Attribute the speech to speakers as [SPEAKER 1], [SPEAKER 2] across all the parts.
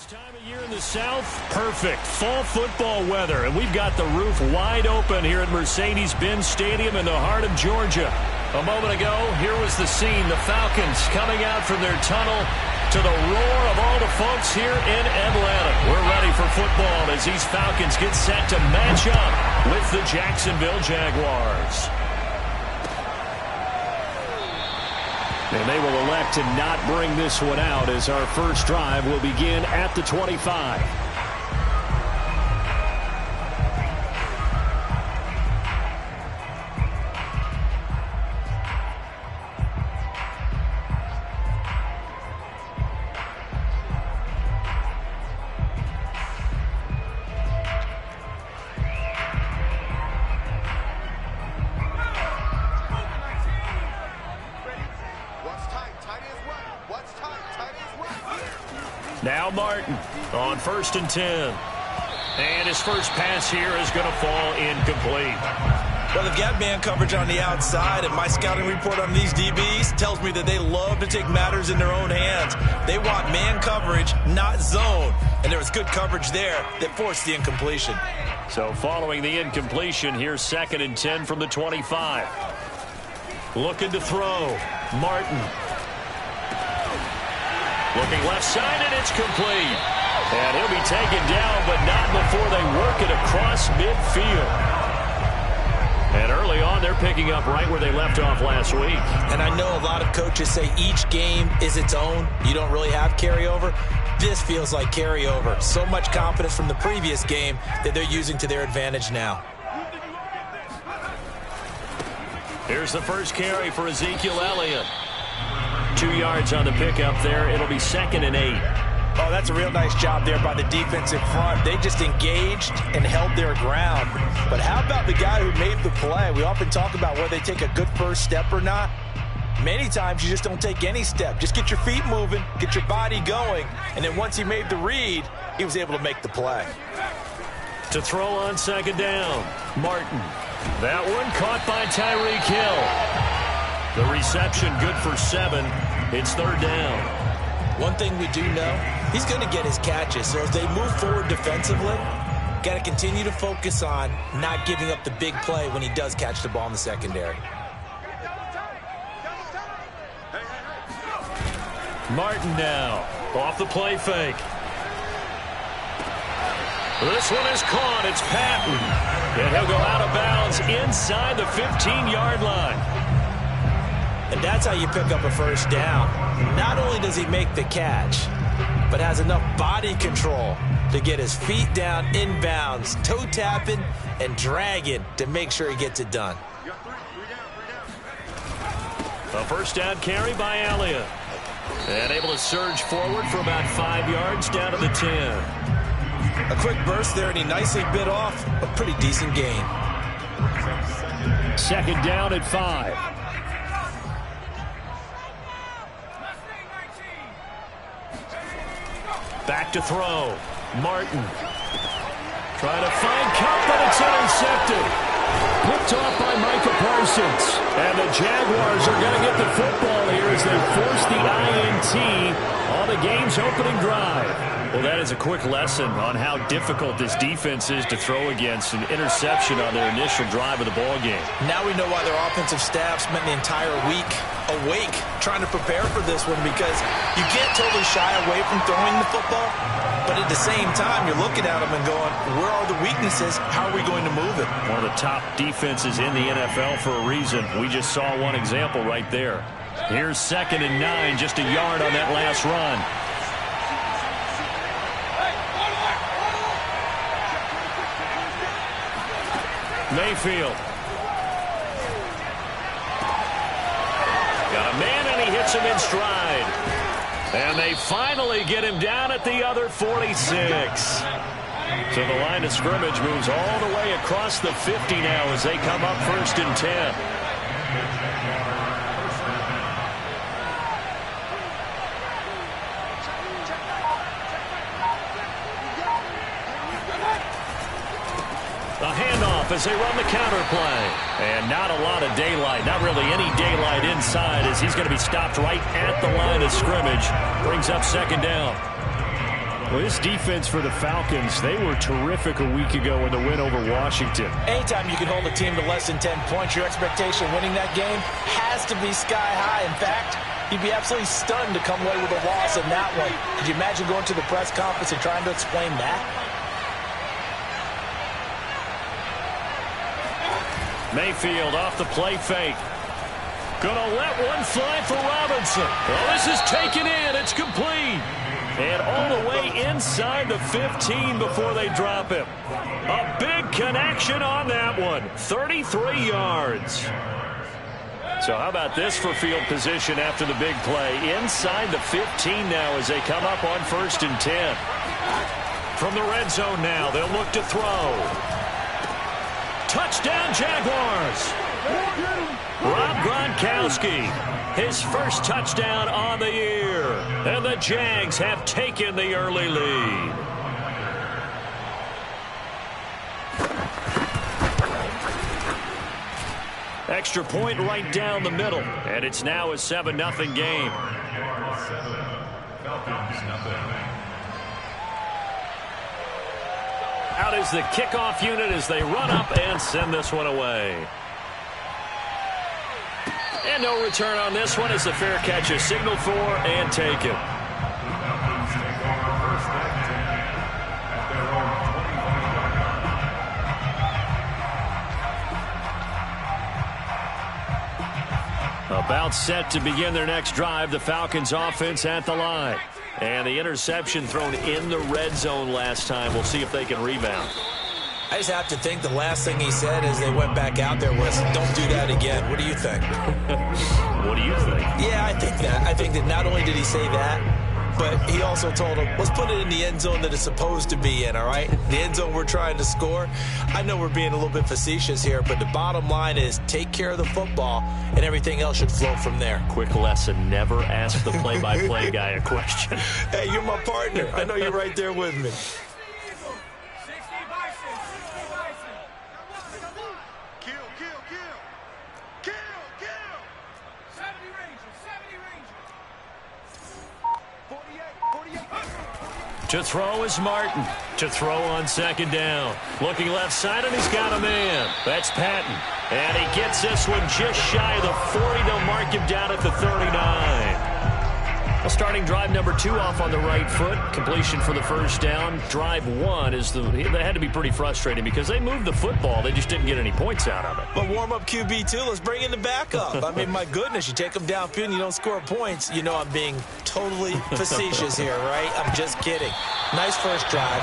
[SPEAKER 1] Time of year in the South, perfect fall football weather, and we've got the roof wide open here at Mercedes-Benz Stadium in the heart of Georgia. A moment ago, here was the scene, the Falcons coming out from their tunnel to the roar of all the folks here in Atlanta. We're ready for football as these Falcons get set to match up with the Jacksonville Jaguars. And they will elect to not bring this one out as our first drive will begin at the 25. Now Martin on 1st and 10. And his first pass here is going to fall incomplete.
[SPEAKER 2] Well, they've got man coverage on the outside, and my scouting report on these DBs tells me that they love to take matters in their own hands. They want man coverage, not zone. And there was good coverage there that forced the incompletion.
[SPEAKER 1] So following the incompletion, here's 2nd and 10 from the 25. Looking to throw. Martin. Looking left side, and it's complete. And he'll be taken down, but not before they work it across midfield. And early on, they're picking up right where they left off last week.
[SPEAKER 2] And I know a lot of coaches say each game is its own. You don't really have carryover. This feels like carryover. So much confidence from the previous game that they're using to their advantage now.
[SPEAKER 1] Here's the first carry for Ezekiel Elliott. 2 yards on the pickup there. It'll be 2nd and 8.
[SPEAKER 2] Oh, that's a real nice job there by the defensive front. They just engaged and held their ground. But how about the guy who made the play? We often talk about whether they take a good first step or not. Many times you just don't take any step. Just get your feet moving, get your body going, and then once he made the read, he was able to make the play.
[SPEAKER 1] To throw on 2nd down, Martin. That one caught by Tyreek Hill. The reception good for 7. It's 3rd down.
[SPEAKER 2] One thing we do know, he's going to get his catches. So as they move forward defensively, got to continue to focus on not giving up the big play when he does catch the ball in the secondary.
[SPEAKER 1] Martin now off the play fake. This one is caught. It's Patton. And he'll go out of bounds inside the 15-yard line.
[SPEAKER 2] And that's how you pick up a first down. Not only does he make the catch, but has enough body control to get his feet down inbounds, toe tapping and dragging to make sure he gets it done.
[SPEAKER 1] A first down carry by Elliott. And able to surge forward for about 5 yards down to the 10.
[SPEAKER 2] A quick burst there, and he nicely bit off a pretty decent gain.
[SPEAKER 1] 2nd down at 5. Back to throw. Martin. Trying to find Cup, but it's intercepted. Picked off by Micah Parsons. And the Jaguars are going to get the football here as they force the INT on the game's opening drive. Well, that is a quick lesson on how difficult this defense is to throw against. An interception on their initial drive of the ball game.
[SPEAKER 2] Now we know why their offensive staff spent the entire week awake trying to prepare for this one, because you can't totally shy away from throwing the football, but at the same time you're looking at them and going, where are the weaknesses? How are we going to move it?
[SPEAKER 1] One of the top defenses in the NFL for a reason. We just saw one example right there. Here's 2nd and 9, just a yard on that last run. Mayfield. Got a man, and he hits him in stride. And they finally get him down at the other 46. So the line of scrimmage moves all the way across the 50 now as they come up 1st and 10. A handoff as they run the counter play. And not a lot of daylight, not really any daylight inside, as he's going to be stopped right at the line of scrimmage. Brings up 2nd down. Well, this defense for the Falcons, they were terrific a week ago in the win over Washington.
[SPEAKER 2] Anytime you can hold a team to less than 10 points, your expectation of winning that game has to be sky high. In fact, you'd be absolutely stunned to come away with a loss in that one. Could you imagine going to the press conference and trying to explain that?
[SPEAKER 1] Mayfield off the play fake. Gonna let one fly for Robinson. Well, this is taken in. It's complete. And all the way inside the 15 before they drop him. A big connection on that one. 33 yards. So how about this for field position after the big play? Inside the 15 now as they come up on 1st and 10. From the red zone now, they'll look to throw. Touchdown Jaguars. Rob Gronkowski, his first touchdown on the year. And the Jags have taken the early lead. Extra point right down the middle. And it's now a 7-0 game. Out is the kickoff unit as they run up and send this one away. And no return on this one as the fair catch is signaled for and taken. About set to begin their next drive, the Falcons offense at the line. And the interception thrown in the red zone last time. We'll see if they can rebound.
[SPEAKER 2] I just have to think the last thing he said as they went back out there was, don't do that again. What do you think?
[SPEAKER 1] What do you think?
[SPEAKER 2] Yeah, I think that. I think that not only did he say that, but he also told him, let's put it in the end zone that it's supposed to be in, all right? The end zone we're trying to score. I know we're being a little bit facetious here, but the bottom line is take care of the football, and everything else should flow from there.
[SPEAKER 1] Quick lesson, never ask the play-by-play guy a question.
[SPEAKER 2] Hey, you're my partner. I know you're right there with me.
[SPEAKER 1] To throw is Martin. To throw on 2nd down. Looking left side, and he's got a man. That's Patton. And he gets this one just shy of the 40. They'll mark him down at the 39. Well, starting drive number 2 off on the right foot. Completion for the 1st down. Drive 1 is they had to be pretty frustrating because they moved the football. They just didn't get any points out of it.
[SPEAKER 2] But warm-up QB, too. Let's bring in the backup. I mean, my goodness, you take them downfield and you don't score points. You know I'm being totally facetious here, right? I'm just kidding. Nice first drive.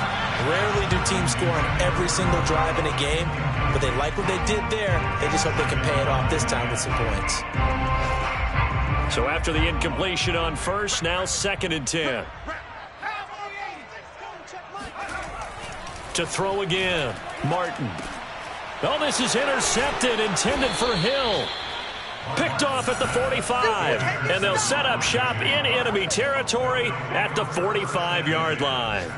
[SPEAKER 2] Rarely do teams score on every single drive in a game, but they like what they did there. They just hope they can pay it off this time with some points.
[SPEAKER 1] So after the incompletion on 1st, now 2nd and 10. To throw again, Martin. Oh, this is intercepted, intended for Hill. Picked off at the 45, and they'll set up shop in enemy territory at the 45-yard line.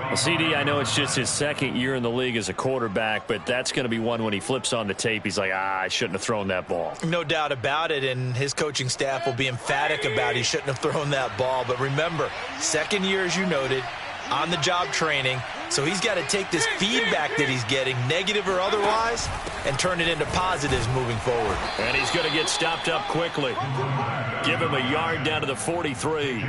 [SPEAKER 1] Well, CD, I know it's just his 2nd year in the league as a quarterback, but that's going to be one when he flips on the tape. He's like, I shouldn't have thrown that ball.
[SPEAKER 2] No doubt about it, and his coaching staff will be emphatic about he shouldn't have thrown that ball. But remember, 2nd year, as you noted, on-the-job training, so he's got to take this feedback that he's getting, negative or otherwise, and turn it into positives moving forward.
[SPEAKER 1] And he's going to get stopped up quickly. Give him a yard down to the 43.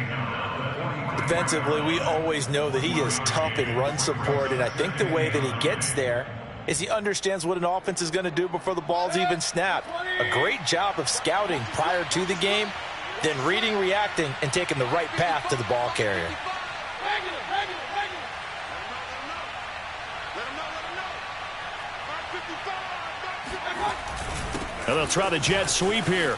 [SPEAKER 2] Defensively, we always know that he is tough in run support, and I think the way that he gets there is he understands what an offense is going to do before the ball's even snapped. A great job of scouting prior to the game, then reading, reacting, and taking the right path to the ball carrier.
[SPEAKER 1] And they'll try the jet sweep here.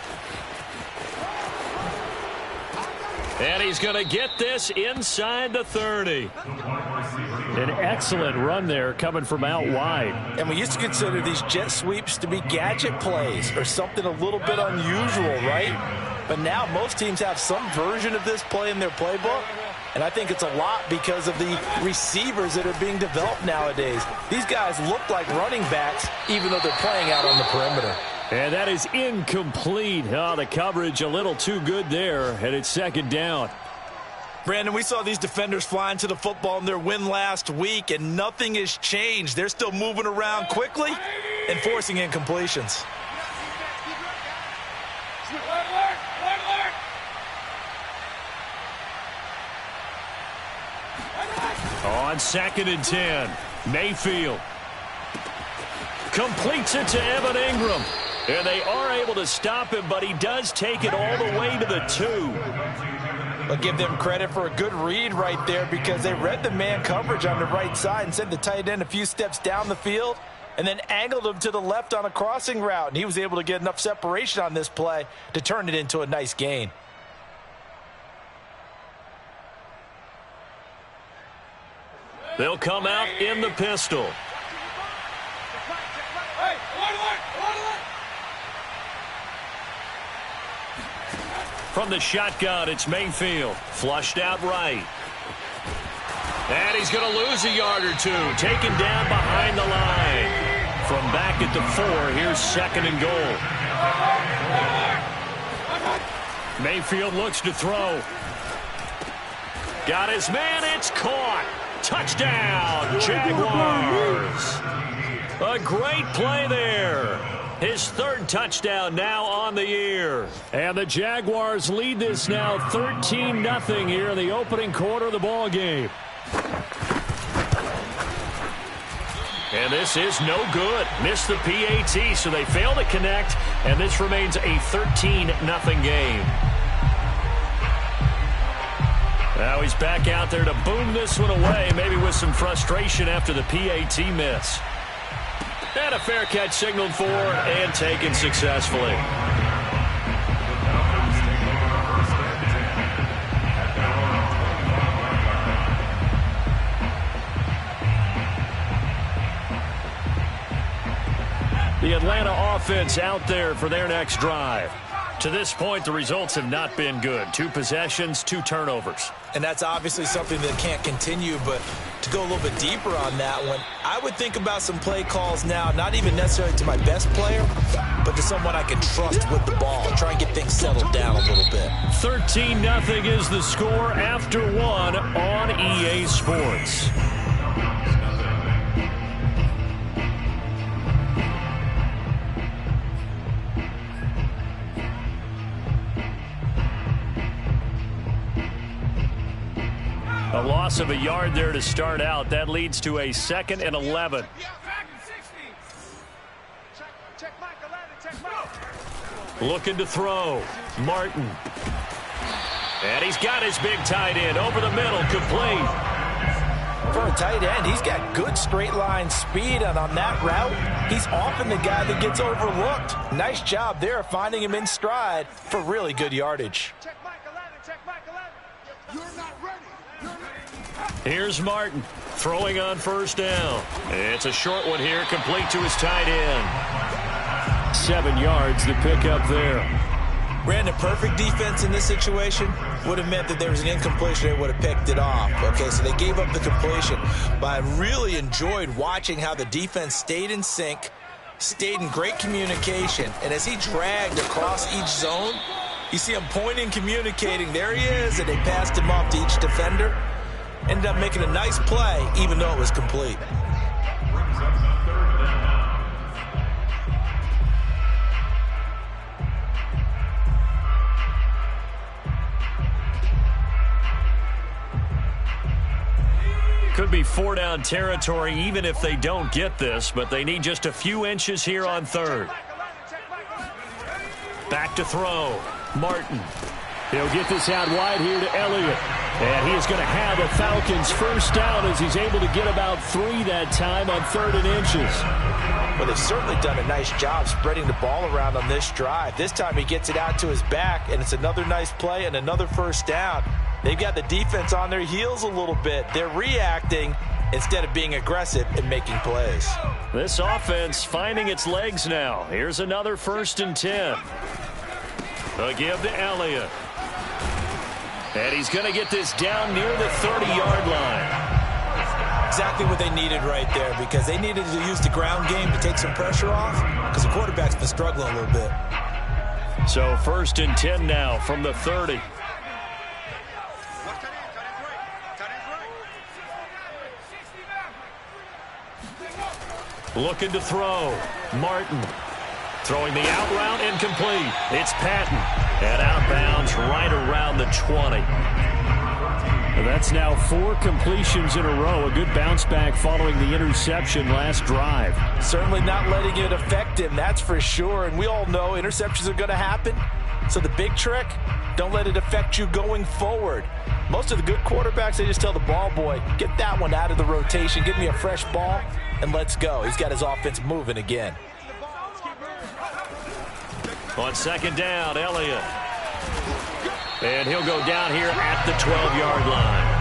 [SPEAKER 1] And he's going to get this inside the 30. An excellent run there coming from out wide.
[SPEAKER 2] And we used to consider these jet sweeps to be gadget plays or something a little bit unusual, right? But now most teams have some version of this play in their playbook. And I think it's a lot because of the receivers that are being developed nowadays. These guys look like running backs even though they're playing out on the perimeter.
[SPEAKER 1] And that is incomplete. Oh, the coverage a little too good there, and it's 2nd down.
[SPEAKER 2] Brandon, we saw these defenders flying to the football in their win last week, and nothing has changed. They're still moving around quickly and forcing incompletions.
[SPEAKER 1] On 2nd and 10, Mayfield completes it to Evan Ingram. And they are able to stop him, but he does take it all the way to the 2.
[SPEAKER 2] But give them credit for a good read right there, because they read the man coverage on the right side and sent the tight end a few steps down the field and then angled him to the left on a crossing route. And he was able to get enough separation on this play to turn it into a nice gain.
[SPEAKER 1] They'll come out in the pistol. From the shotgun, it's Mayfield. Flushed out right. And he's going to lose a yard or two. Taken down behind the line. From back at the 4, here's 2nd and goal. Mayfield looks to throw. Got his man. It's caught. Touchdown, Jaguars. A great play there. His 3rd touchdown now on the year. And the Jaguars lead this now 13-0 here in the opening quarter of the ball game. And this is no good. Missed the PAT, so they fail to connect, and this remains a 13-0 game. Now he's back out there to boom this one away, maybe with some frustration after the PAT miss. And a fair catch signaled for and taken successfully. The Atlanta offense out there for their next drive. To this point, the results have not been good. 2 possessions, 2 turnovers.
[SPEAKER 2] And that's obviously something that can't continue, but to go a little bit deeper on that one, I would think about some play calls now, not even necessarily to my best player, but to someone I can trust with the ball. Try and get things settled down a little bit.
[SPEAKER 1] 13-0 is the score after 1 on EA Sports. A loss of a yard there to start out. That leads to a 2nd and 11. Looking to throw. Martin. And he's got his big tight end over the middle, complete.
[SPEAKER 2] For a tight end, he's got good straight line speed, and on that route, he's often the guy that gets overlooked. Nice job there finding him in stride for really good yardage.
[SPEAKER 1] Here's Martin throwing on 1st down. It's a short one here, complete to his tight end. 7 yards to pick up there.
[SPEAKER 2] Brandon, perfect defense in this situation would have meant that there was an incompletion. They would have picked it off. Okay, so they gave up the completion. But I really enjoyed watching how the defense stayed in sync, stayed in great communication. And as he dragged across each zone, you see him pointing, communicating. There he is, and they passed him off to each defender. Ended up making a nice play, even though it was complete.
[SPEAKER 1] Could be 4-down territory even if they don't get this, but they need just a few inches here on 3rd. Back to throw. Martin. He'll get this out wide here to Elliott. And he is going to have a Falcons 1st down as he's able to get about 3 that time on 3rd and inches.
[SPEAKER 2] Well, they've certainly done a nice job spreading the ball around on this drive. This time he gets it out to his back, and it's another nice play and another 1st down. They've got the defense on their heels a little bit. They're reacting instead of being aggressive and making plays.
[SPEAKER 1] This offense finding its legs now. Here's another 1st and 10. A give to Elliott. And he's going to get this down near the 30-yard line.
[SPEAKER 2] Exactly what they needed right there, because they needed to use the ground game to take some pressure off, because the quarterback's been struggling a little bit.
[SPEAKER 1] So 1st and 10 now from the 30. Looking to throw. Martin. Throwing the out route, incomplete. It's Patton. And out of bounds right around the 20. That's now 4 completions in a row. A good bounce back following the interception last drive.
[SPEAKER 2] Certainly not letting it affect him, that's for sure. And we all know interceptions are going to happen. So the big trick, don't let it affect you going forward. Most of the good quarterbacks, they just tell the ball boy, get that one out of the rotation, give me a fresh ball, and let's go. He's got his offense moving again.
[SPEAKER 1] On second down, Elliott. And he'll go down here at the 12-yard line.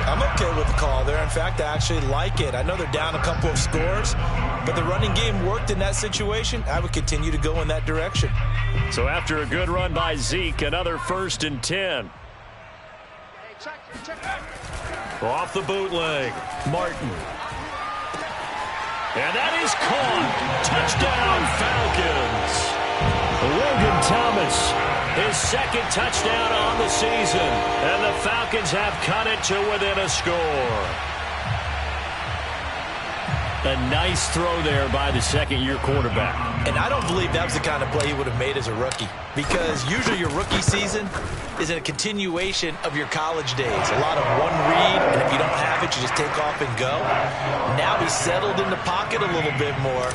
[SPEAKER 2] I'm okay with the call there. In fact, I actually like it. I know they're down a couple of scores, but the running game worked in that situation. I would continue to go in that direction.
[SPEAKER 1] So after a good run by Zeke, another 1st and 10. Off the bootleg, Martin. And that is caught. Touchdown, Falcons. Logan Thomas, his 2nd touchdown on the season. And the Falcons have cut it to within a score. A nice throw there by the 2nd-year quarterback.
[SPEAKER 2] And I don't believe that was the kind of play he would have made as a rookie. Because usually your rookie season is a continuation of your college days. A lot of one read, and if you don't have it, you just take off and go. Now he's settled in the pocket a little bit more,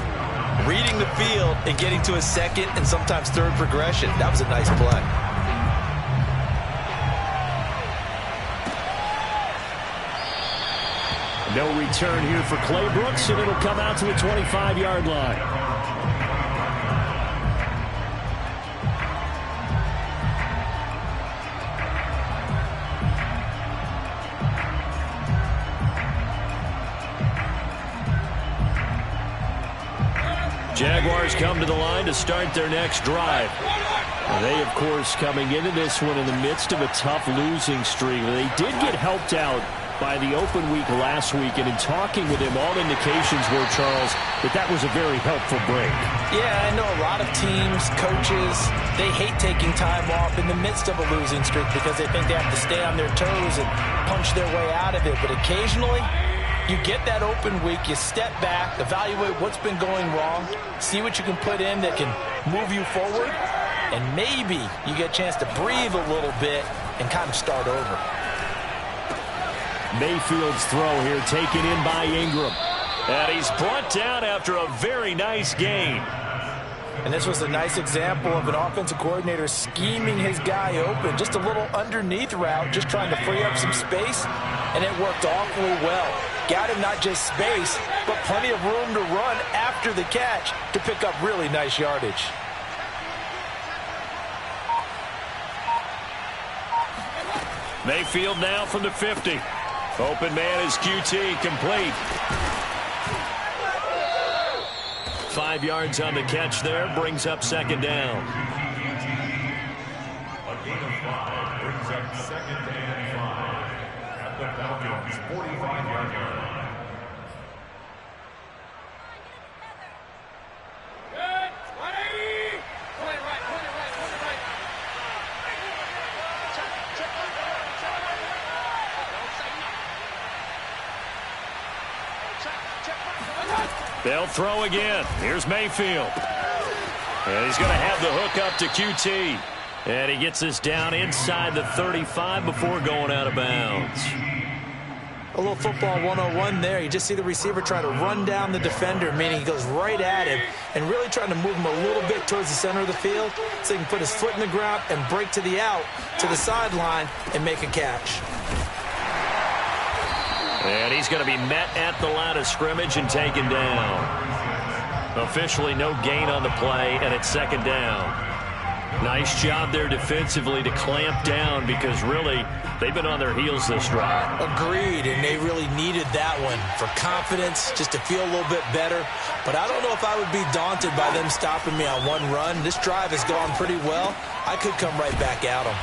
[SPEAKER 2] reading the field and getting to a 2nd and sometimes 3rd progression. That was a nice play.
[SPEAKER 1] No return here for Clay Brooks, and it'll come out to a 25-yard line. Jaguars come to the line to start their next drive. They, of course, coming into this one in the midst of a tough losing streak. They did get helped out by the open week last week, and in talking with him, all indications were, Charles, that was a very helpful break.
[SPEAKER 2] Yeah, I know a lot of teams, coaches, they hate taking time off in the midst of a losing streak because they think they have to stay on their toes and punch their way out of it. But occasionally, you get that open week, you step back, evaluate what's been going wrong, see what you can put in that can move you forward, and maybe you get a chance to breathe a little bit and kind of start over.
[SPEAKER 1] Mayfield's throw here taken in by Ingram. And he's brought down after a very nice gain.
[SPEAKER 2] And this was a nice example of an offensive coordinator scheming his guy open. Just a little underneath route, just trying to free up some space, and it worked awfully well. Got him not just space, but plenty of room to run after the catch to pick up really nice yardage.
[SPEAKER 1] Mayfield now from the 50. Open man is QT, complete. 5 yards on the catch there, brings up 2nd down.
[SPEAKER 3] A gain of 5 brings up 2nd and 5 at the Falcons' 45-yard line.
[SPEAKER 1] They'll throw again. Here's Mayfield. And he's going to have the hook up to QT. And he gets this down inside the 35 before going out of bounds.
[SPEAKER 2] A little football 101 there. You just see the receiver try to run down the defender, meaning he goes right at him and really trying to move him a little bit towards the center of the field so he can put his foot in the ground and break to the out, to the sideline, and make a catch.
[SPEAKER 1] And he's going to be met at the line of scrimmage and taken down. Officially no gain on the play, and it's 2nd down. Nice job there defensively to clamp down because really they've been on their heels this drive.
[SPEAKER 2] Agreed, and they really needed that one for confidence, just to feel a little bit better. But I don't know if I would be daunted by them stopping me on one run. This drive has gone pretty well. I could come right back at them.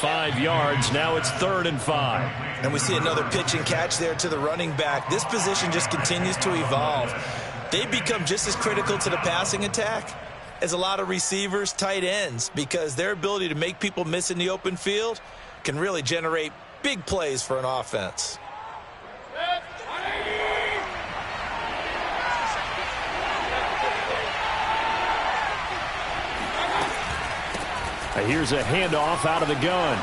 [SPEAKER 1] 5 yards. Now it's 3rd and 5.
[SPEAKER 2] And we see another pitch and catch there to the running back. This position just continues to evolve. They become just as critical to the passing attack as a lot of receivers, tight ends, because their ability to make people miss in the open field can really generate big plays for an offense.
[SPEAKER 1] Here's a handoff out of the gun.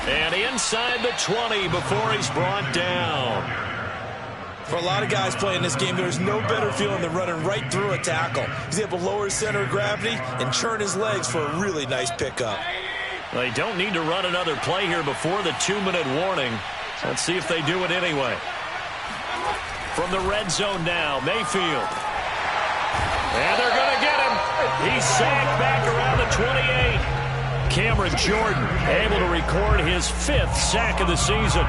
[SPEAKER 1] And inside the 20 before he's brought down.
[SPEAKER 2] For a lot of guys playing this game, there's no better feeling than running right through a tackle. He's able to lower his center of gravity and churn his legs for a really nice pickup.
[SPEAKER 1] They don't need to run another play here before the 2-minute warning. Let's see if they do it anyway. From the red zone now, Mayfield. And they're going to get him. He's sacked back around the 28. Cameron Jordan able to record his 5th sack of the season.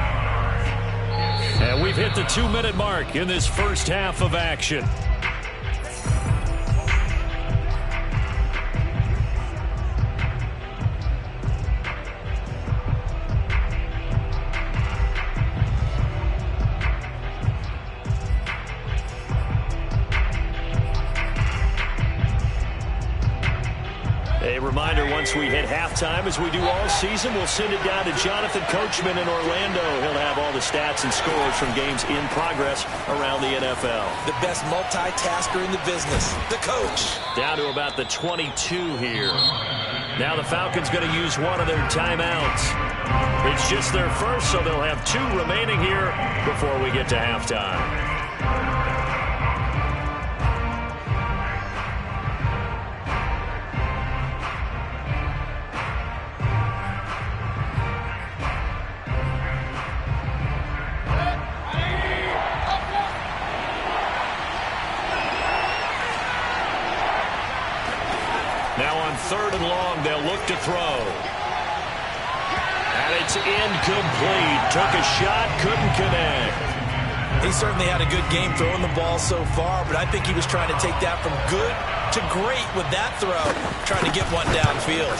[SPEAKER 1] And we've hit the 2-minute mark in this first half of action. A reminder, once we hit halftime, as we do all season, we'll send it down to Jonathan Coachman in Orlando. He'll have all the stats and scores from games in progress around the NFL.
[SPEAKER 2] The best multitasker in the business, the coach.
[SPEAKER 1] Down to about the 22 here. Now the Falcons going to use one of their timeouts. It's just their first, so they'll have 2 remaining here before we get to halftime. Now on 3rd and long, they'll look to throw. And it's incomplete. Took a shot, couldn't connect.
[SPEAKER 2] He certainly had a good game throwing the ball so far, but I think he was trying to take that from good to great with that throw, trying to get one downfield.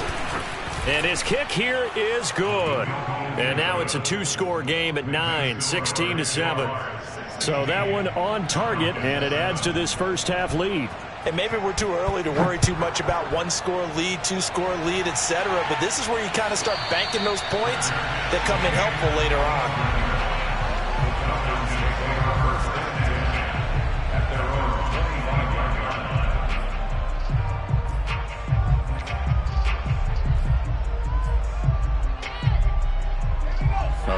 [SPEAKER 1] And his kick here is good. And now it's a 2-score game at 9, 16-7. So that one on target, and it adds to this first half lead.
[SPEAKER 2] And maybe we're too early to worry too much about 1-score lead, 2-score lead, etc. But this is where you kind of start banking those points that come in helpful later on.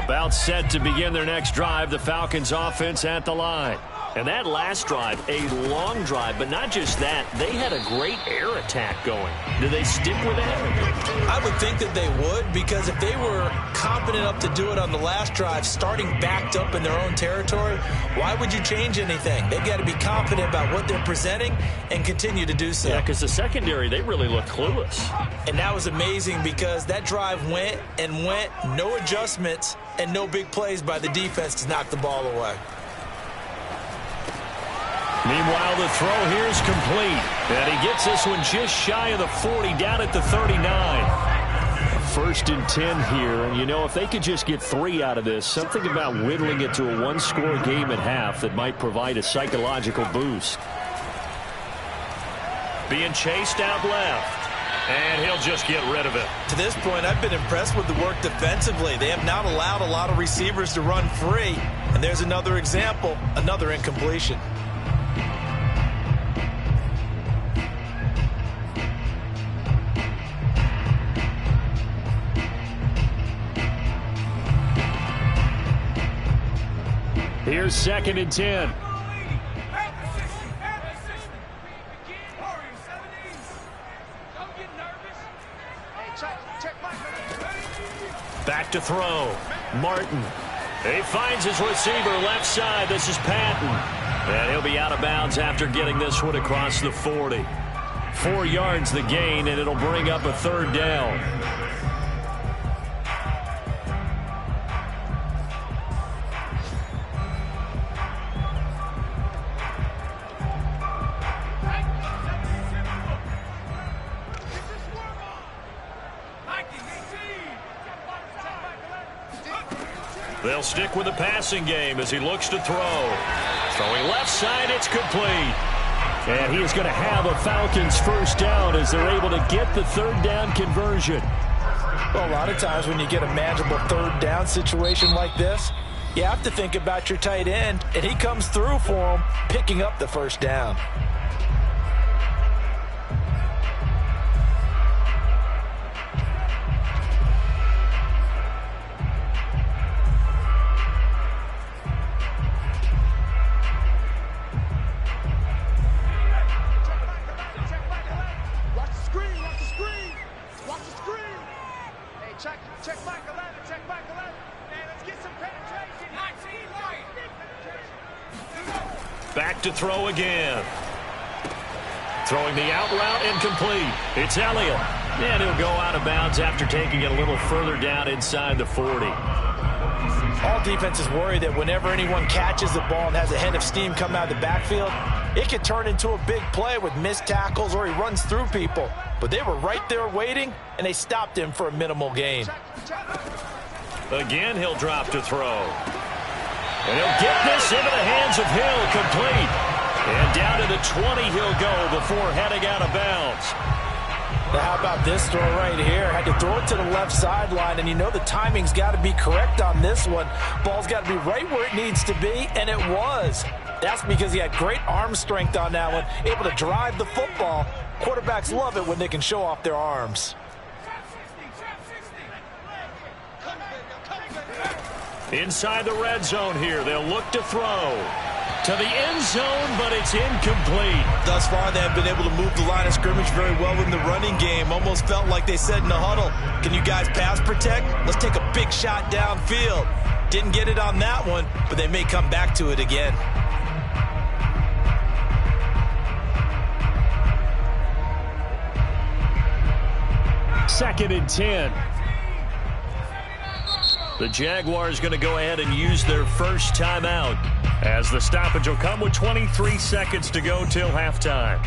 [SPEAKER 1] About set to begin their next drive, the Falcons offense at the line. And that last drive, a long drive, but not just that. They had a great air attack going. Do they stick with that?
[SPEAKER 2] I would think that they would, because if they were confident enough to do it on the last drive, starting backed up in their own territory, why would you change anything? They've got to be confident about what they're presenting and continue to do so.
[SPEAKER 1] Yeah, because the secondary, they really looked clueless.
[SPEAKER 2] And that was amazing because that drive went and went, no adjustments, and no big plays by the defense to knock the ball away.
[SPEAKER 1] Meanwhile, the throw here is complete. And he gets this one just shy of the 40, down at the 39. 1st and 10 here. And, you know, if they could just get 3 out of this, something about whittling it to a 1-score game at half that might provide a psychological boost. Being chased out left. And he'll just get rid of it.
[SPEAKER 2] To this point, I've been impressed with the work defensively. They have not allowed a lot of receivers to run free. And there's another example, another incompletion.
[SPEAKER 1] Here's 2nd and 10. Back to throw. Martin. He finds his receiver left side. This is Patton. And he'll be out of bounds after getting this one across the 40. 4 yards the gain, and it'll bring up a 3rd down. They'll stick with the passing game as he looks to throw. Throwing left side, it's complete. And he is going to have a Falcons 1st down as they're able to get the 3rd down conversion.
[SPEAKER 2] Well, a lot of times when you get a manageable 3rd down situation like this, you have to think about your tight end, and he comes through for him, picking up the 1st down.
[SPEAKER 4] Check back 11, check back 11. Man, let's get some penetration.
[SPEAKER 1] Back to throw again. Throwing the out route incomplete. It's Elliott. And he'll go out of bounds after taking it a little further down inside the 40.
[SPEAKER 2] All defenses worry that whenever anyone catches the ball and has a head of steam come out of the backfield, it could turn into a big play with missed tackles or he runs through people. But they were right there waiting, and they stopped him for a minimal gain.
[SPEAKER 1] Again, he'll drop to throw. And he'll get this into the hands of Hill, complete. And down to the 20 he'll go before heading out of bounds.
[SPEAKER 2] Now how about this throw right here? Had to throw it to the left sideline, and you know the timing's got to be correct on this one. Ball's got to be right where it needs to be, and it was. That's because he had great arm strength on that one, able to drive the football. Quarterbacks love it when they can show off their arms.
[SPEAKER 1] Inside the red zone here, they'll look to throw. To the end zone, but it's incomplete.
[SPEAKER 2] Thus far, they have been able to move the line of scrimmage very well in the running game. Almost felt like they said in the huddle, can you guys pass protect? Let's take a big shot downfield. Didn't get it on that one, but they may come back to it again.
[SPEAKER 1] Second and 10. The Jaguars going to go ahead and use their first timeout as the stoppage will come with 23 seconds to go till halftime.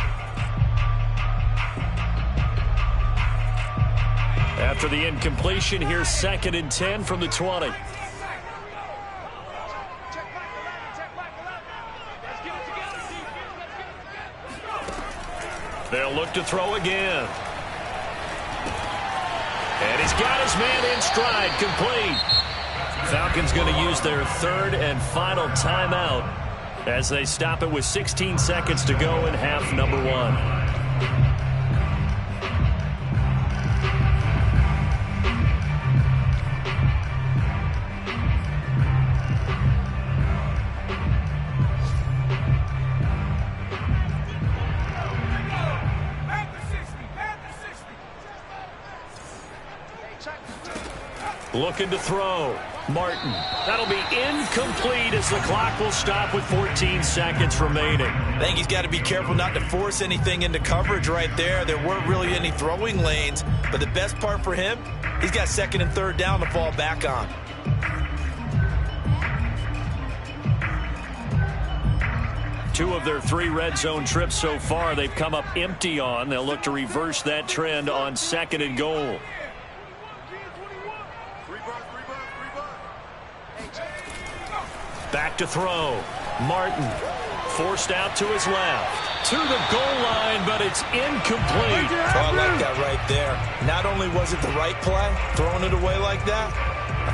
[SPEAKER 1] After the incompletion, here's second and 10 from the 20. They'll look to throw again. And he's got his man in stride, complete. Falcons going to use their third and final timeout as they stop it with 16 seconds to go in half number one. Looking to throw. Martin. That'll be incomplete as the clock will stop with 14 seconds remaining.
[SPEAKER 2] I think he's got to be careful not to force anything into coverage right there. There weren't really any throwing lanes, but the best part for him, he's got second and third down to fall back on.
[SPEAKER 1] Two of their three red zone trips so far they've come up empty on. They'll look to reverse that trend on second and goal. Back to throw. Martin forced out to his left. To the goal line, but it's incomplete.
[SPEAKER 2] Oh, I like that right there. Not only was it the right play, throwing it away like that,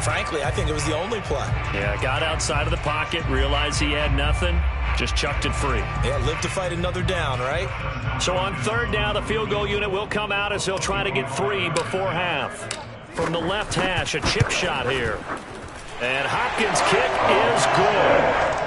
[SPEAKER 2] frankly, I think it was the only play.
[SPEAKER 1] Yeah, got outside of the pocket, realized he had nothing, just chucked it free.
[SPEAKER 2] Yeah, live to fight another down, right?
[SPEAKER 1] So on third down, the field goal unit will come out as he'll try to get three before half. From the left hash, a chip shot here. And Hopkins' kick is good.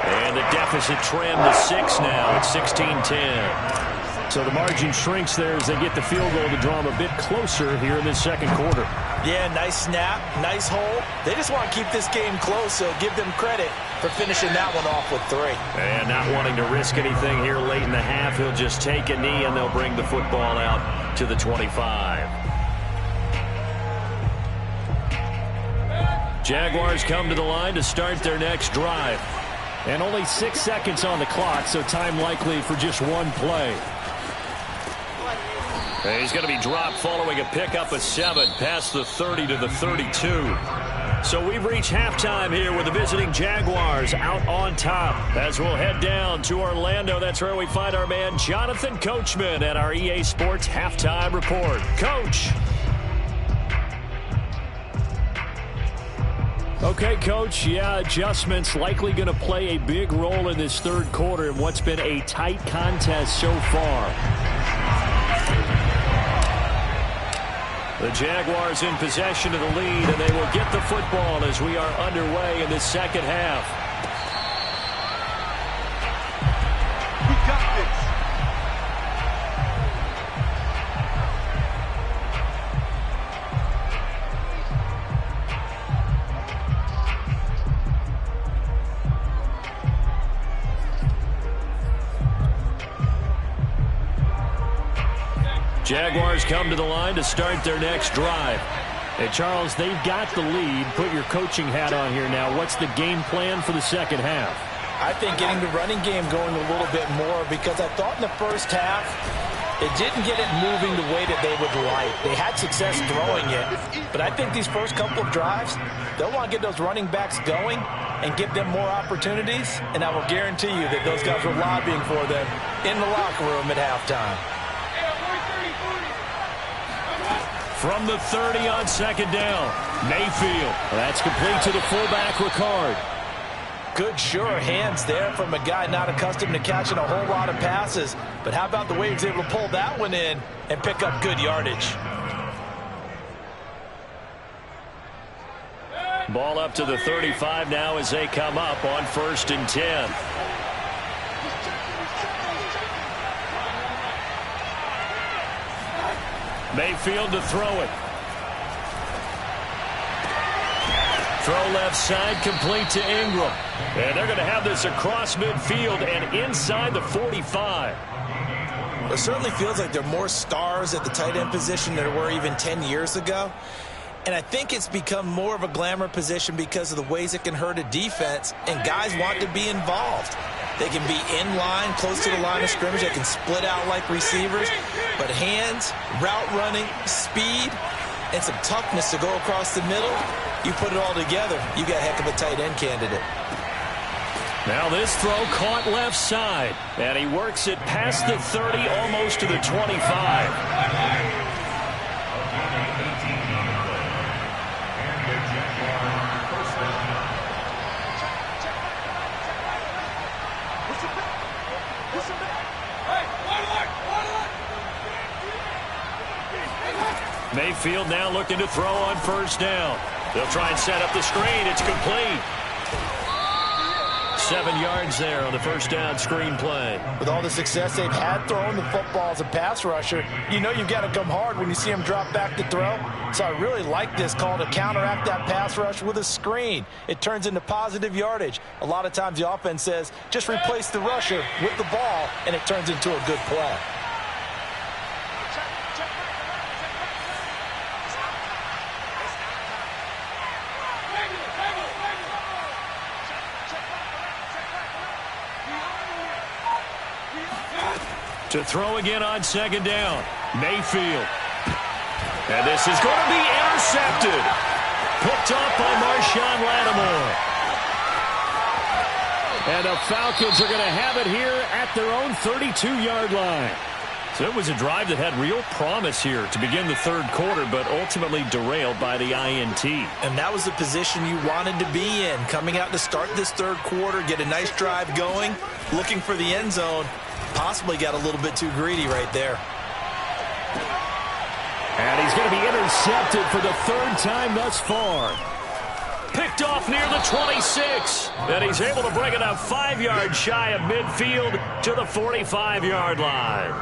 [SPEAKER 1] And the deficit trimmed to 6 now at 16-10. So the margin shrinks there as they get the field goal to draw them a bit closer here in this second quarter.
[SPEAKER 2] Yeah, nice snap, nice hole. They just want to keep this game close, so give them credit for finishing that one off with 3.
[SPEAKER 1] And not wanting to risk anything here late in the half, he'll just take a knee and they'll bring the football out to the 25. Jaguars come to the line to start their next drive. And only 6 seconds on the clock, so time likely for just one play. And he's going to be dropped following a pickup of 7 past the 30 to the 32. So we've reached halftime here with the visiting Jaguars out on top. As we'll head down to Orlando, that's where we find our man Jonathan Coachman at our EA Sports Halftime Report. Coach. Okay, Coach, yeah, adjustments likely going to play a big role in this third quarter in what's been a tight contest so far. The Jaguars in possession of the lead, and they will get the football as we are underway in the second half.
[SPEAKER 4] We got this.
[SPEAKER 1] Jaguars come to the line to start their next drive. Hey, Charles, they've got the lead. Put your coaching hat on here now. What's the game plan for the second half?
[SPEAKER 2] I think getting the running game going a little bit more, because I thought in the first half they didn't get it moving the way that they would like. They had success throwing it, but I think these first couple of drives, they'll want to get those running backs going and give them more opportunities, and I will guarantee you that those guys were lobbying for them in the locker room at halftime.
[SPEAKER 1] From the 30 on second down, Mayfield. That's complete to the fullback, Ricard.
[SPEAKER 2] Good, sure hands there from a guy not accustomed to catching a whole lot of passes. But how about the way he was able to pull that one in and pick up good yardage?
[SPEAKER 1] Ball up to the 35 now as they come up on 1st and 10. Mayfield to throw it. Throw left side, complete to Ingram. And they're going to have this across midfield and inside the 45.
[SPEAKER 2] It certainly feels like there are more stars at the tight end position than there were even 10 years ago. And I think it's become more of a glamour position because of the ways it can hurt a defense, and guys want to be involved. They can be in line, close to the line of scrimmage. They can split out like receivers. But hands, route running, speed, and some toughness to go across the middle, you put it all together, you got a heck of a tight end candidate.
[SPEAKER 1] Now this throw caught left side, and he works it past the 30, almost to the 25. Mayfield now looking to throw on 1st down. They'll try and set up the screen. It's complete. 7 yards there on the 1st down screen play.
[SPEAKER 2] With all the success they've had throwing the football as a pass rusher, you know you've got to come hard when you see them drop back to throw. So I really like this call to counteract that pass rush with a screen. It turns into positive yardage. A lot of times the offense says, just replace the rusher with the ball, and it turns into a good play.
[SPEAKER 1] To throw again on 2nd down, Mayfield. And this is going to be intercepted. Picked off by Marshawn Lattimore. And the Falcons are going to have it here at their own 32-yard line. So it was a drive that had real promise here to begin the 3rd quarter, but ultimately derailed by the INT.
[SPEAKER 2] And that was the position you wanted to be in, coming out to start this 3rd quarter, get a nice drive going, looking for the end zone. Possibly got a little bit too greedy right there.
[SPEAKER 1] And he's going to be intercepted for the 3rd time thus far. Picked off near the 26. And he's able to bring it up 5 yards shy of midfield to the 45-yard line.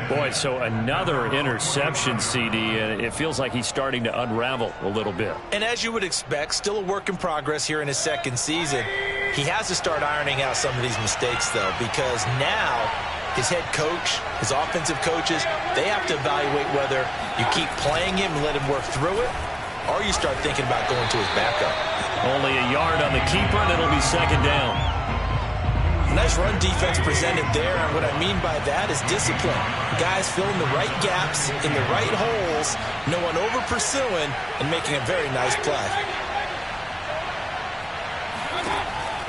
[SPEAKER 1] Boy, so another interception, CD, and it feels like he's starting to unravel a little bit. And
[SPEAKER 2] as you would expect, still a work in progress here in his 2nd season. He has to start ironing out some of these mistakes, though, because now his head coach, his offensive coaches, they have to evaluate whether you keep playing him and let him work through it, or you start thinking about going to his backup.
[SPEAKER 1] Only a yard on the keeper, and it'll be 2nd down.
[SPEAKER 2] Nice run defense presented there, and what I mean by that is discipline. Guys filling the right gaps in the right holes, no one over-pursuing, and making a very nice play.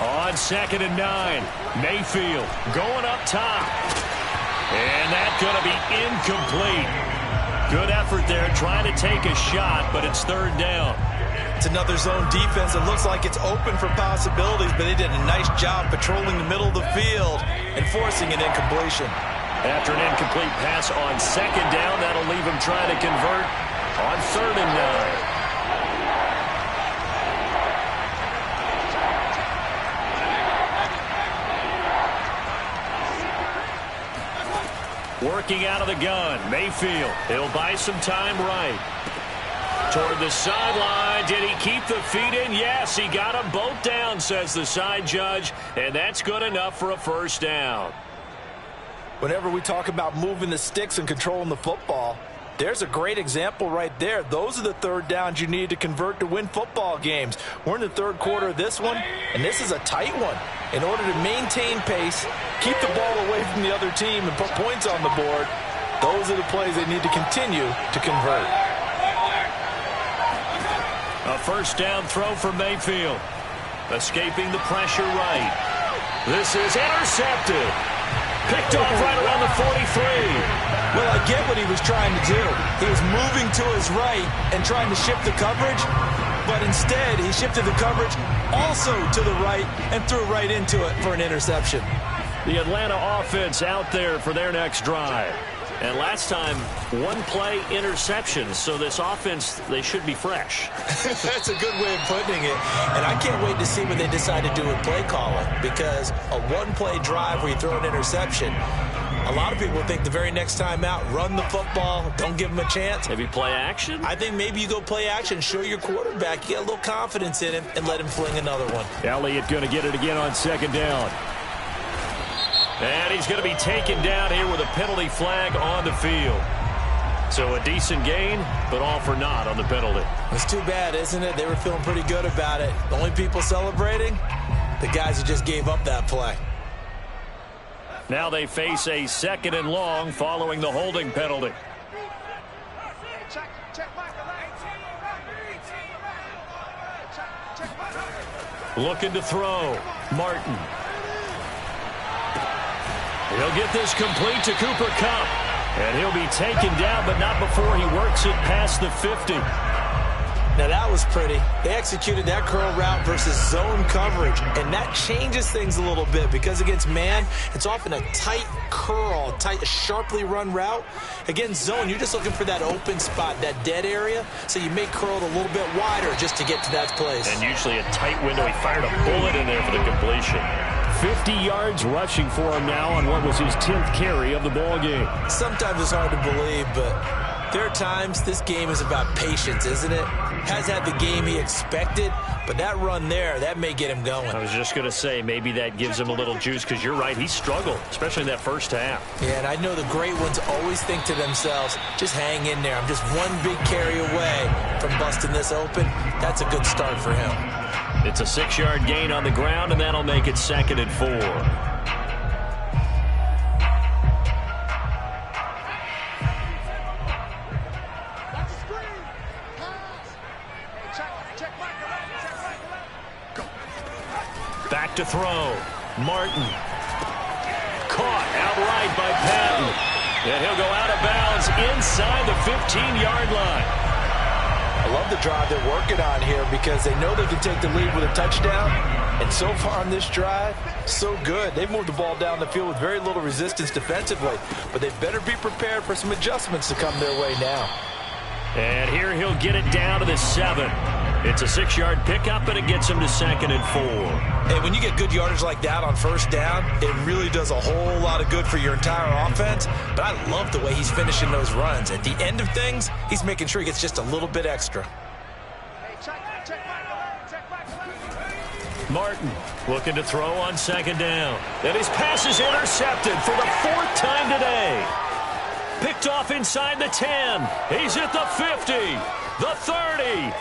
[SPEAKER 1] On 2nd and 9, Mayfield going up top. And that's going to be incomplete. Good effort there trying to take a shot, but it's 3rd down.
[SPEAKER 2] It's another zone defense. It looks like it's open for possibilities, but they did a nice job patrolling the middle of the field and forcing an incompletion.
[SPEAKER 1] After an incomplete pass on 2nd down, that'll leave him trying to convert on 3rd and 9. Working out of the gun, Mayfield. He'll buy some time right. Toward the sideline. Did he keep the feet in? Yes, he got them both down, says the side judge. And that's good enough for a 1st down.
[SPEAKER 2] whenever we talk about moving the sticks and controlling the football, there's a great example right there. Those are the third downs you need to convert to win football games. We're in the third quarter of this one, and this is a tight one. In order to maintain pace, keep the ball away from the other team, and put points on the board, those are the plays they need to continue to convert.
[SPEAKER 1] A first down throw for Mayfield. Escaping the pressure right. This is intercepted. Picked off right around the 43.
[SPEAKER 2] Well, I get what he was trying to do. He was moving to his right and trying to shift the coverage, but instead he shifted the coverage also to the right and threw right into it for an interception.
[SPEAKER 1] The Atlanta offense out there for their next drive. And last time, one play interception, so this offense, they should be fresh.
[SPEAKER 2] That's a good way of putting it. And I can't wait to see what they decide to do with play calling, because a one-play drive where you throw an interception, a lot of people think the very next time out, run the football, don't give them a chance.
[SPEAKER 1] Maybe play action?
[SPEAKER 2] I think maybe you go play action, show your quarterback, you get a little confidence in him, and let him fling another one.
[SPEAKER 1] Elliott going to get it again on second down. And he's going to be taken down here with a penalty flag on the field. So a decent gain, but all for naught on the penalty.
[SPEAKER 2] It's too bad, isn't it? They were feeling pretty good about it. The only people celebrating, the guys who just gave up that play.
[SPEAKER 1] Now they face a second and long following the holding penalty. Looking to throw. Martin. He'll get this complete to Cooper Kupp. And he'll be taken down, but not before he works it past the 50.
[SPEAKER 2] Now that was pretty. They executed that curl route versus zone coverage, and that changes things a little bit because against man, it's often a tight curl, tight, sharply run route. Against zone, you're just looking for that open spot, that dead area, so you may curl it a little bit wider just to get to that place.
[SPEAKER 1] And usually a tight window. He fired a bullet in there for the completion. 50 yards rushing for him now on what was his 10th carry of the ball game.
[SPEAKER 2] Sometimes it's hard to believe, but there are times this game is about patience, isn't it? Has had the game he expected, but that run there, that may get him going.
[SPEAKER 1] I was just going to say, maybe that gives him a little juice, because you're right, he struggled, especially in that first half. Yeah,
[SPEAKER 2] and I know the great ones always think to themselves, just hang in there. I'm just one big carry away from busting this open. That's a good start for him.
[SPEAKER 1] It's a 6-yard gain on the ground, and that'll make it 2nd and 4. Back to throw. Martin. Caught outright by Patton. And he'll go out of bounds inside the 15-yard line.
[SPEAKER 2] I love the drive they're working on here because they know they can take the lead with a touchdown. And so far on this drive, so good. They've moved the ball down the field with very little resistance defensively. But they better be prepared for some adjustments to come their way now.
[SPEAKER 1] And here he'll get it down to the 7. It's a 6-yard pickup, and it gets him to 2nd and 4.
[SPEAKER 2] And when you get good yardage like that on first down, it really does a whole lot of good for your entire offense. But I love the way he's finishing those runs. At the end of things, he's making sure he gets just a little bit extra.
[SPEAKER 1] Martin looking to throw on 2nd down. And his pass is intercepted for the 4th time today. Picked off inside the 10. He's at the 50, the 30,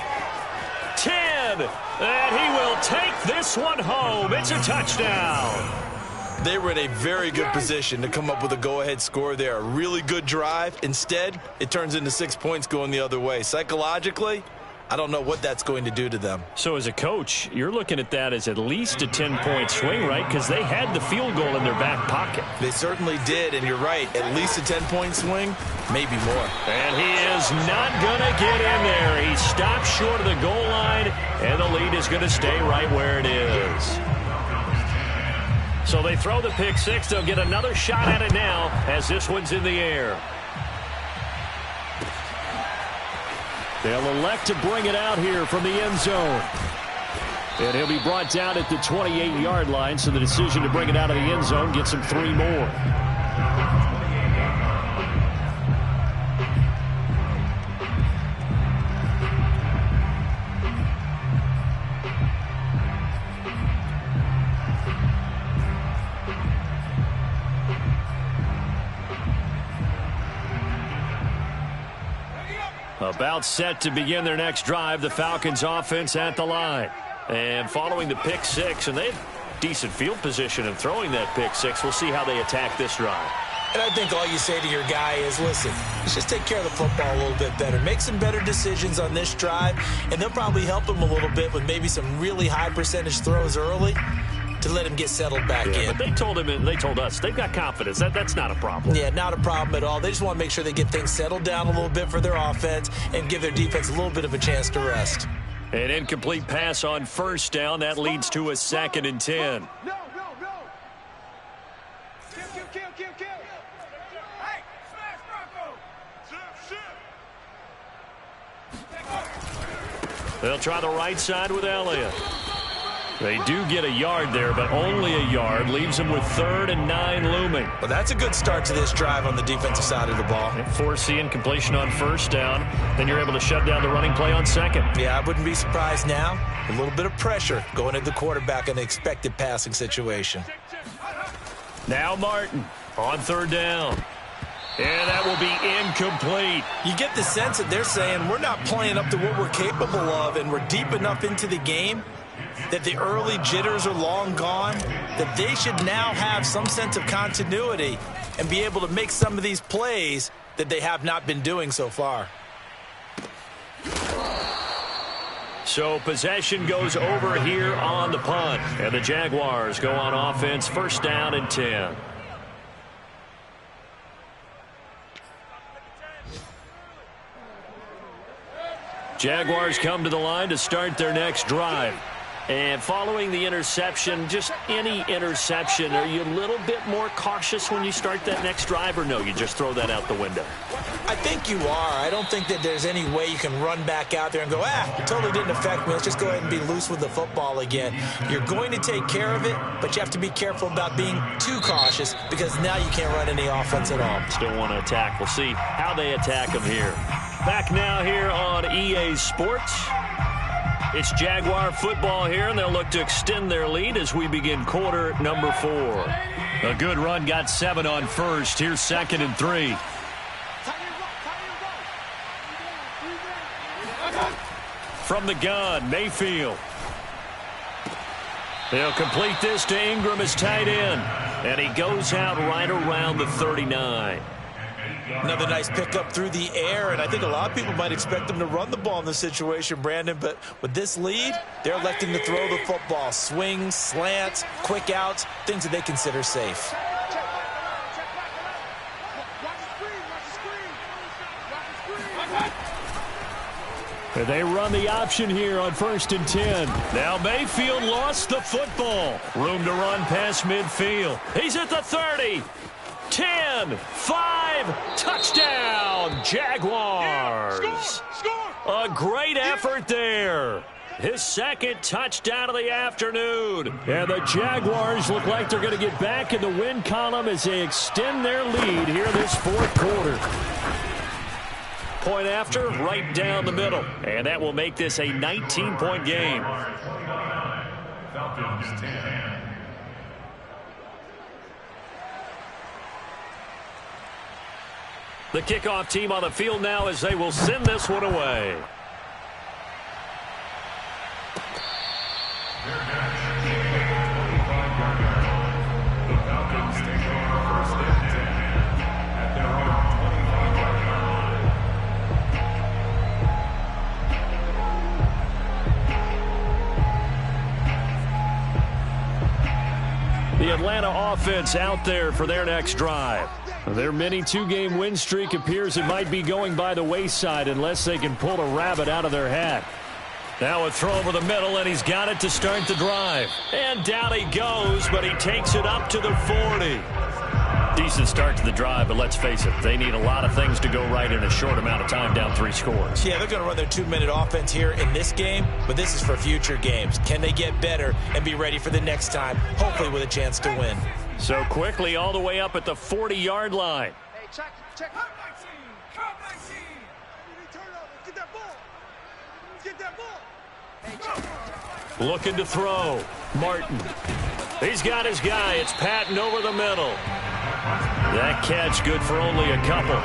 [SPEAKER 1] 10, and he will take this one home. It's a touchdown.
[SPEAKER 2] They were in a very good position to come up with a go-ahead score there. A really good drive. Instead, it turns into 6 points going the other way. Psychologically, I don't know what that's going to do to them.
[SPEAKER 1] So as a coach, you're looking at that as at least a 10-point swing, right? Because they had the field goal in their back pocket.
[SPEAKER 2] They certainly did, and you're right. At least a 10-point swing, maybe more.
[SPEAKER 1] And he is not going to get in there. He stops short of the goal line, and the lead is going to stay right where it is. So they throw the pick six. They'll get another shot at it now as this one's in the air. They'll elect to bring it out here from the end zone. And he'll be brought down at the 28-yard line, so the decision to bring it out of the end zone gets him 3 more. About set to begin their next drive, the Falcons offense at the line. And following the pick six, and they have decent field position in throwing that pick six. We'll see how they attack this drive.
[SPEAKER 2] And I think all you say to your guy is, listen, let's just take care of the football a little bit better. Make some better decisions on this drive, and they'll probably help him a little bit with maybe some really high percentage throws early to let him get settled back in.
[SPEAKER 1] But they told him and they told us they've got confidence. That's not a problem.
[SPEAKER 2] Yeah, not a problem at all. They just want to make sure they get things settled down a little bit for their offense and give their defense a little bit of a chance to rest.
[SPEAKER 1] An incomplete pass on first down. That leads to a 2nd and 10.
[SPEAKER 4] No. Kill. Hey, smash Bronco.
[SPEAKER 1] They'll try the right side with Elliott. They do get a yard there, but only a yard. Leaves them with 3rd and 9 looming.
[SPEAKER 2] Well, that's a good start to this drive on the defensive side of the ball.
[SPEAKER 1] Force incompletion on first down. Then you're able to shut down the running play on second.
[SPEAKER 2] Yeah, I wouldn't be surprised now. A little bit of pressure going at the quarterback in an expected passing situation.
[SPEAKER 1] Now Martin on 3rd down. And that will be incomplete.
[SPEAKER 2] You get the sense that they're saying we're not playing up to what we're capable of, and we're deep enough into the game that the early jitters are long gone, that they should now have some sense of continuity and be able to make some of these plays that they have not been doing so far.
[SPEAKER 1] So possession goes over here on the punt, and the Jaguars go on offense, 1st down and 10. Jaguars come to the line to start their next drive. And following the interception, just any interception, are you a little bit more cautious when you start that next drive, or no, you just throw that out the window?
[SPEAKER 2] I think you are. I don't think that there's any way you can run back out there and go, it totally didn't affect me. Let's just go ahead and be loose with the football again. You're going to take care of it, but you have to be careful about being too cautious because now you can't run any offense at all.
[SPEAKER 1] Still want to attack. We'll see how they attack them here. Back now here on EA Sports. It's Jaguar football here, and they'll look to extend their lead as we begin quarter number 4. A good run, got 7 on first. Here's 2nd and 3. From the gun, Mayfield. They'll complete this to Ingram as tight end, and he goes out right around the 39.
[SPEAKER 2] Another nice pickup through the air, and I think a lot of people might expect them to run the ball in this situation, Brandon, but with this lead, they're electing to throw the football. Swings, slants, quick outs, things that they consider safe.
[SPEAKER 1] And they run the option here on 1st and 10. Now Mayfield lost the football. Room to run past midfield. He's at the 30. 10, 5, touchdown, Jaguars. A great effort there. His 2nd touchdown of the afternoon. And the Jaguars look like they're going to get back in the win column as they extend their lead here this 4th quarter. Point after, right down the middle. And that will make this a 19-point game.
[SPEAKER 3] Falcons 10.
[SPEAKER 1] The kickoff team on the field now as they will send this one away.
[SPEAKER 3] The Falcons take over 1st and 10 at their own 25-yard line.
[SPEAKER 1] The Atlanta offense out there for their next drive. Their mini 2-game win streak appears it might be going by the wayside unless they can pull a rabbit out of their hat. Now a throw over the middle, and he's got it to start the drive. And down he goes, but he takes it up to the 40. Decent start to the drive, but let's face it, they need a lot of things to go right in a short amount of time, down 3 scores.
[SPEAKER 2] Yeah, they're going to run their 2-minute offense here in this game, but this is for future games. Can they get better and be ready for the next time, hopefully with a chance to win?
[SPEAKER 1] So quickly all the way up at the 40-yard line.
[SPEAKER 4] Hey, check. Come 19. Get that ball. Get that ball. Hey, check.
[SPEAKER 1] Looking to throw. Martin. He's got his guy. It's Patton over the middle. That catch good for only a couple.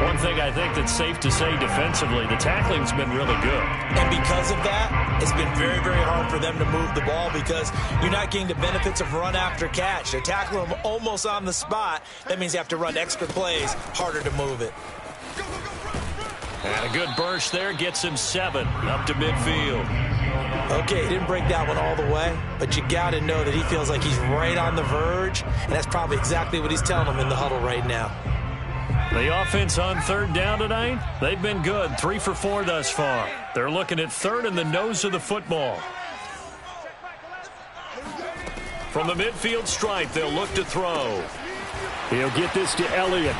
[SPEAKER 1] One thing I think that's safe to say defensively, the tackling's been really good.
[SPEAKER 2] And because of that, it's been very, very hard for them to move the ball because you're not getting the benefits of run after catch. They're tackling them almost on the spot. That means you have to run extra plays, harder to move it.
[SPEAKER 1] And a good burst there gets him 7 up to midfield.
[SPEAKER 2] Okay, he didn't break that one all the way, but you got to know that he feels like he's right on the verge, and that's probably exactly what he's telling them in the huddle right now.
[SPEAKER 1] The offense on third down tonight, they've been good. 3 for 4 thus far. They're looking at third in the nose of the football. From the midfield stripe, they'll look to throw. He'll get this to Elliott.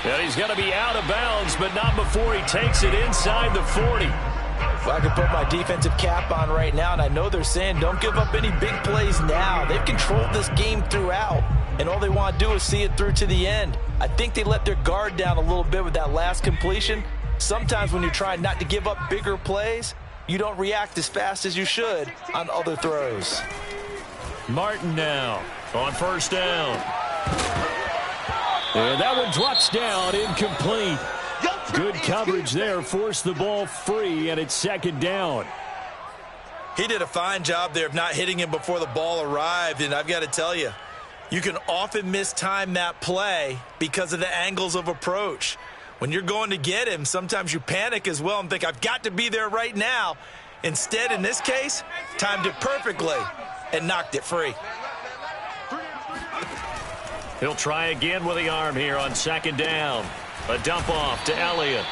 [SPEAKER 1] And he's going to be out of bounds, but not before he takes it inside the 40.
[SPEAKER 2] If I could put my defensive cap on right now, and I know they're saying don't give up any big plays now. They've controlled this game throughout, and all they want to do is see it through to the end. I think they let their guard down a little bit with that last completion. Sometimes when you're trying not to give up bigger plays, you don't react as fast as you should on other throws.
[SPEAKER 1] Martin now on first down. And that one drops down, incomplete. Good coverage there, forced the ball free, and it's second down.
[SPEAKER 2] He did a fine job there of not hitting him before the ball arrived, and I've got to tell you, you can often mistime that play because of the angles of approach. When you're going to get him, sometimes you panic as well and think, I've got to be there right now. Instead, in this case, timed it perfectly and knocked it free.
[SPEAKER 1] He'll try again with the arm here on second down. A dump off to Elliott.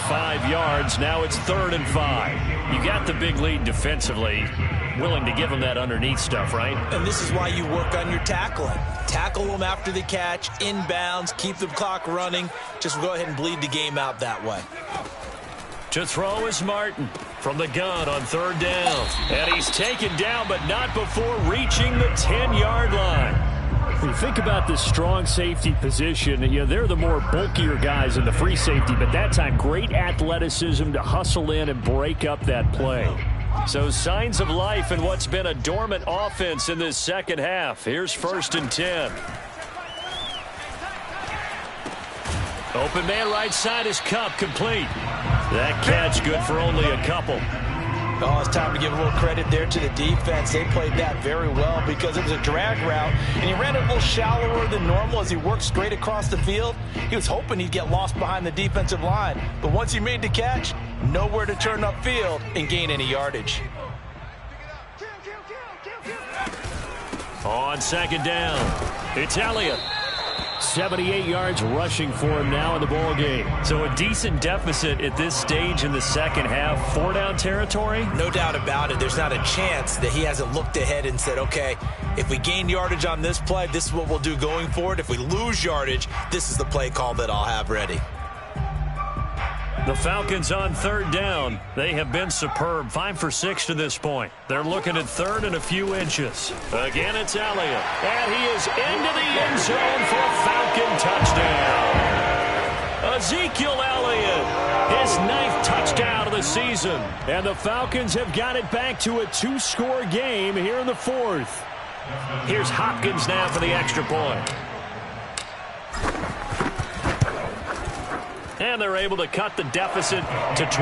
[SPEAKER 1] 5 yards. Now it's 3rd and 5. You got the big lead defensively. Willing to give him that underneath stuff, right?
[SPEAKER 2] And this is why you work on your tackling. Tackle them after the catch, inbounds, keep the clock running. Just go ahead and bleed the game out that way.
[SPEAKER 1] To throw is Martin from the gun on 3rd down. And he's taken down, but not before reaching the 10-yard line. When you think about this strong safety position, you know, they're the more bulkier guys in the free safety, but that time great athleticism to hustle in and break up that play. So signs of life in what's been a dormant offense in this second half. Here's 1st and 10. Open man right side is Cup, complete. That catch good for only a couple.
[SPEAKER 2] Oh, it's time to give a little credit there to the defense. They played that very well because it was a drag route, and he ran it a little shallower than normal as he worked straight across the field. He was hoping he'd get lost behind the defensive line, but once he made the catch, nowhere to turn upfield and gain any yardage.
[SPEAKER 1] On second down, it's Elliott. 78 yards rushing for him now in the ball game. So a decent deficit at this stage in the second half. 4-down territory?
[SPEAKER 2] No doubt about it. There's not a chance that he hasn't looked ahead and said, okay, if we gain yardage on this play, this is what we'll do going forward. If we lose yardage, this is the play call that I'll have ready.
[SPEAKER 1] The Falcons on 3rd down. They have been superb. 5 for 6 to this point. They're looking at 3rd and a few inches. Again, it's Elliott. And he is into the end zone for a Falcon touchdown. Ezekiel Elliott, his 9th touchdown of the season. And the Falcons have got it back to a 2-score game here in the 4th. Here's Hopkins now for the extra point. And they're able to cut the deficit to 12.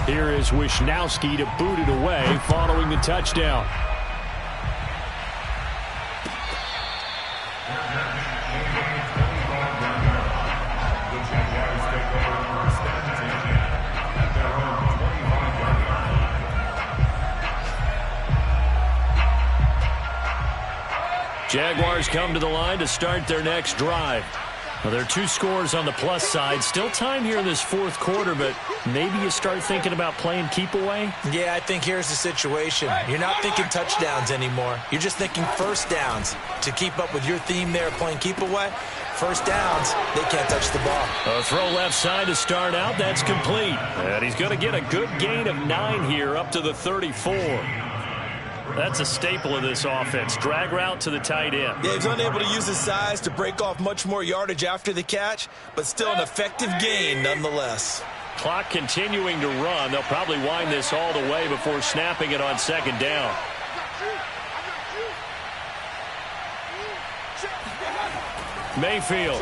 [SPEAKER 1] Here is Wisnowski to boot it away following the touchdown. Jaguars come to the line to start their next drive. Well, there are 2 scores on the plus side. Still time here in this 4th quarter, but maybe you start thinking about playing keep away?
[SPEAKER 2] Yeah, I think here's the situation. You're not thinking touchdowns anymore. You're just thinking first downs. To keep up with your theme there, playing keep away, first downs, they can't touch the ball.
[SPEAKER 1] A throw left side to start out. That's complete. And he's going to get a good gain of 9 here up to the 34. That's a staple of this offense. Drag route to the tight end.
[SPEAKER 2] Yeah, he's unable to use his size to break off much more yardage after the catch, but still an effective gain nonetheless.
[SPEAKER 1] Clock continuing to run. They'll probably wind this all the way before snapping it on second down. Mayfield.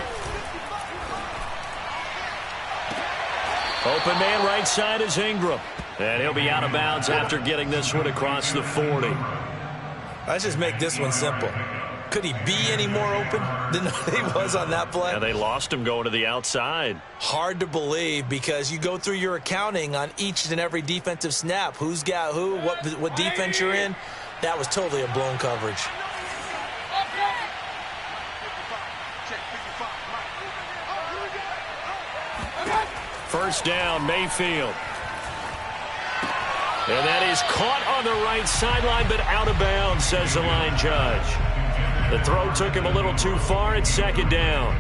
[SPEAKER 1] Open man right side is Ingram. And he'll be out of bounds after getting this one across the 40.
[SPEAKER 2] Let's just make this one simple. Could he be any more open than he was on that play?
[SPEAKER 1] And they lost him going to the outside.
[SPEAKER 2] Hard to believe because you go through your accounting on each and every defensive snap. Who's got who, what defense you're in. That was totally a blown coverage.
[SPEAKER 1] First down, Mayfield. And that is caught on the right sideline, but out of bounds, says the line judge. The throw took him a little too far. It's second down.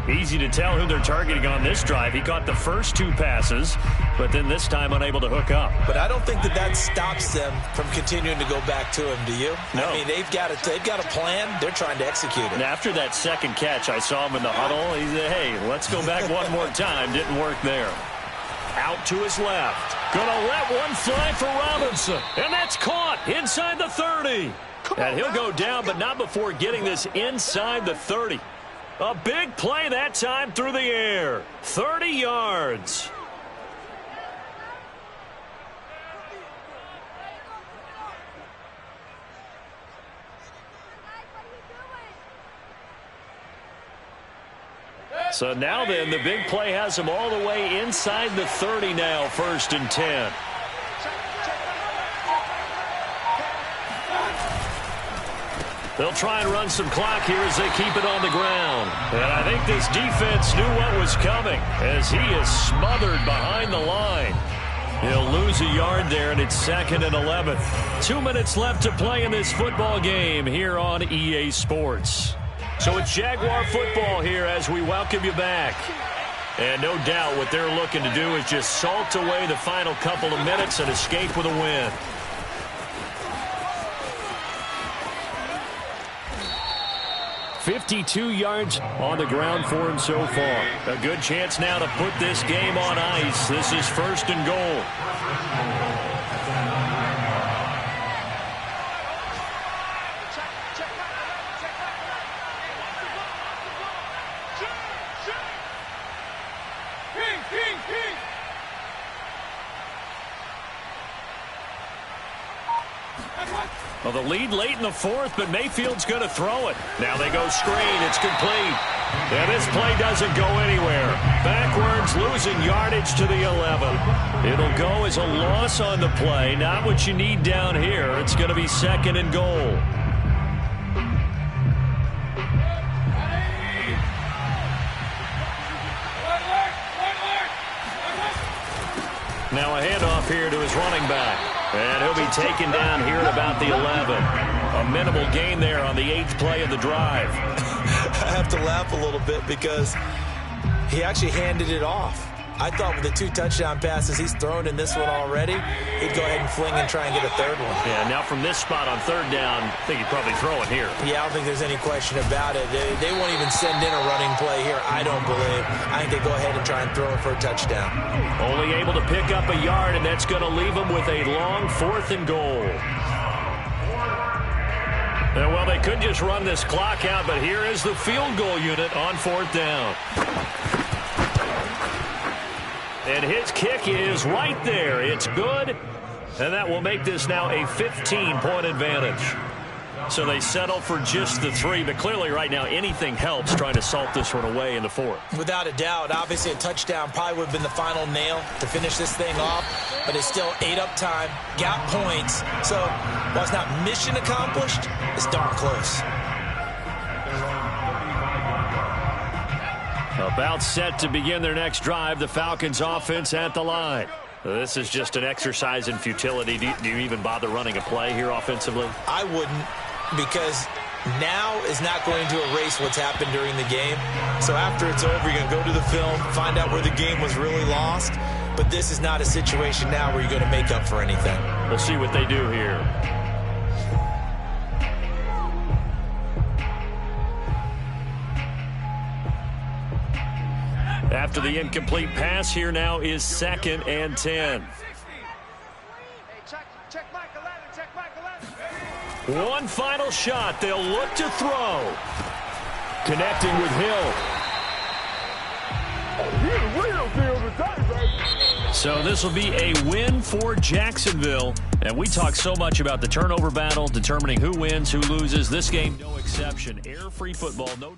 [SPEAKER 1] Easy to tell who they're targeting on this drive. He caught the first two passes, but then this time unable to hook up.
[SPEAKER 2] But I don't think that stops them from continuing to go back to him, do you?
[SPEAKER 1] No.
[SPEAKER 2] I mean, they've got a plan. They're trying to execute it.
[SPEAKER 1] And after that second catch, I saw him in the huddle. He said, hey, let's go back one more time. Didn't work there. Out to his left. Gonna let one fly for Robinson. And that's caught inside the 30. And he'll go down, but not before getting this inside the 30. A big play that time through the air. 30 yards. So now then, the big play has him all the way inside the 30 now, 1st and 10. They'll try and run some clock here as they keep it on the ground. And I think this defense knew what was coming as he is smothered behind the line. He'll lose a yard there, and it's 2nd and 11. 2 minutes left to play in this football game here on EA Sports. So it's Jaguar football here as we welcome you back. And no doubt what they're looking to do is just salt away the final couple of minutes and escape with a win. $52 yards on the ground for him so far. A good chance now to put this game on ice. This is 1st and goal. Well, the lead late in the 4th, but Mayfield's going to throw it. Now they go screen. It's complete. And this play doesn't go anywhere. Backwards, losing yardage to the 11. It'll go as a loss on the play. Not what you need down here. It's going to be 2nd and goal. Now a handoff here to his running back. And he'll be taken down here at about the 11. A minimal gain there on the 8th play of the drive.
[SPEAKER 2] I have to laugh a little bit because he actually handed it off. I thought with the 2 touchdown passes he's thrown in this one already, he'd go ahead and fling and try and get a 3rd one.
[SPEAKER 1] Yeah, now from this spot on 3rd down, I think he'd probably throw it here.
[SPEAKER 2] Yeah, I don't think there's any question about it. They won't even send in a running play here, I don't believe. I think they go ahead and try and throw it for a touchdown.
[SPEAKER 1] Only able to pick up a yard, and that's going to leave him with a long 4th and goal. And, well, they could just run this clock out, but here is the field goal unit on 4th down. And his kick is right there. It's good, and that will make this now a 15-point advantage. So they settle for just the 3, but clearly right now anything helps trying to salt this one away in the 4th.
[SPEAKER 2] Without a doubt. Obviously a touchdown probably would have been the final nail to finish this thing off, but it's still 8 up time, got points. So while it's not mission accomplished, it's darn close.
[SPEAKER 1] About set to begin their next drive, the Falcons offense at the line. This is just an exercise in futility. Do you even bother running a play here offensively?
[SPEAKER 2] I wouldn't, because now is not going to erase what's happened during the game. So after it's over, you're going to go to the film, find out where the game was really lost. But this is not a situation now where you're going to make up for anything.
[SPEAKER 1] We'll see what they do here. After the incomplete pass, here now is 2nd and 10.
[SPEAKER 4] Hey, check Michael Allen, check Michael Allen.
[SPEAKER 1] One final shot. They'll look to throw. Connecting with Hill. So this will be a win for Jacksonville. And we talk so much about the turnover battle, determining who wins, who loses. This game, no exception. Air-free football, no